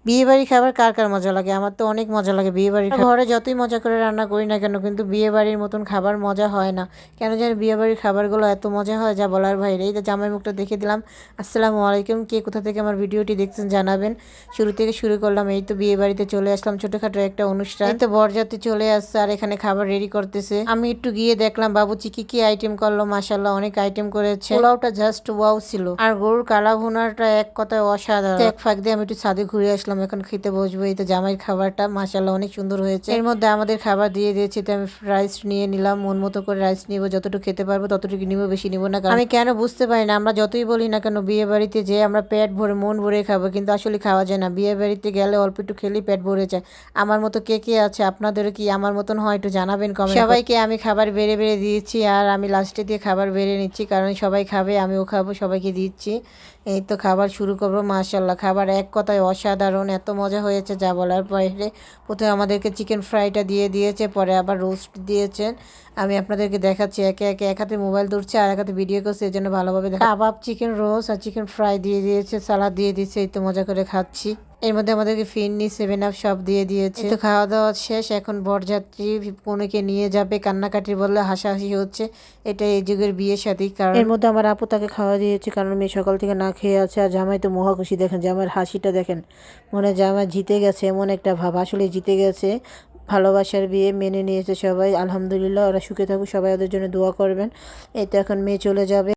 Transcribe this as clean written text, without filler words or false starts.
বিয়ে বাড়ি খাবার কার কার মজা লাগে? আমার তো অনেক মজা লাগে বিয়ে বাড়ির ঘরে যতই মজা করে রান্না করি না কেন, কিন্তু বিয়ে বাড়ির মতন খাবার মজা হয় না। কেন জানি বিয়ে বাড়ির খাবারগুলো এত মজা হয় যা বলার বাইরে। এই তো জামাই মুখটা দেখে দিলাম। আসসালামু আলাইকুম, কে কোথা থেকে আমার ভিডিওটি দেখছেন জানাবেন। শুরু থেকে শুরু করলাম। এই তো বিয়ে বাড়িতে চলে আসলাম, ছোটখাটো একটা অনুষ্ঠান। এই তো বরযাত্রী চলে আসছে আর এখানে খাবার রেডি করতেছে। আমি একটু গিয়ে দেখলাম বাবুচি কি কি আইটেম করলো। মাশাআল্লাহ অনেক আইটেম করেছে। পোলাওটা জাস্ট ওয়াও ছিল, আর গরুর কালা ভুনাটা এক কথায় অসাধারণ। এক ফাঁক দিয়ে আমি একটু ছাদে ঘুরে আসলাম, এখন খেতে বসবো। এই তো জামাইয়ের খাবারটা মাশাআল্লাহ অনেক সুন্দর হয়েছে। এর মধ্যে আমাদের খাবার দিয়ে দিয়েছি, তো আমি রাইস নিয়ে নিলাম। মন মতো করে রাইস নিব, যতটুকু খেতে পারবো ততটুকু নিব, বেশি নিব না। আমি কেন বুঝতে পারি না, আমরা যতই বলি না কেন বিয়ে বাড়িতে যে আমরা পেট ভরে মন ভরে খাবো, কিন্তু আসলে খাওয়া যায় না। বিয়ে বাড়িতে গেলে অল্প একটু খেলেই পেট ভরে যায়। আমার মতো কে কে আছে, আপনাদেরও কি আমার মতন হয় একটু জানাবেন কমেন্ট। সবাইকে আমি খাবার বেড়ে বেড়ে দিয়েছি, আর আমি লাস্টে দিয়ে খাবার বেড়ে নিচ্ছি, কারণ সবাই খাবে, আমিও খাবো, সবাইকে দিচ্ছি। এই তো খাবার শুরু করবো। মাশাআল্লাহ খাবার এক কথায় অসাধারণ, এত মজা হয়েছে যা বলার বাইরে। প্রথমে আমাদেরকে চিকেন ফ্রাইটা দিয়ে দিয়েছে, পরে আবার রোস্ট দিয়েছেন। আমি আপনাদেরকে দেখাচ্ছি একে একে। এক হাতে মোবাইল ধরছে আর এক হাতে ভিডিও করছে, এই জন্য ভালোভাবে দেখা। কাবাব, চিকেন রোস্ট আর চিকেন ফ্রাই দিয়ে দিয়েছে, সালাদ দিয়ে দিয়েছে। এই তো মজা করে খাচ্ছি। এর মধ্যে আমাদেরকে ফিরনি, 7 আপ সব দিয়ে দিয়েছে। তো খাওয়া দাওয়া শেষ, এখন বরযাত্রী কনেকে নিয়ে যাবে। কান্নাকাটির বদলে হাসাহাসি হচ্ছে। এটা এই যুগের বিয়ে শাদী। কারণ এর মধ্যে আমার আপু তাকে খাওয়া দিয়েছে, কারণ মেয়ে সকাল থেকে না খেয়ে আছে। আর জামাই তো মহা খুশি, দেখেন জামাইয়ের হাসিটা দেখেন, মনে জামাই জিতে গেছে এমন একটা ভাব। আসলে জিতে গেছে, ভালোবাসার বিয়ে মেনে নিয়েছে সবাই। আলহামদুলিল্লাহ, ওরা সুখে থাকুক, সবাই ওদের জন্য দোয়া করবেন। এই তো এখন মেয়ে চলে যাবে।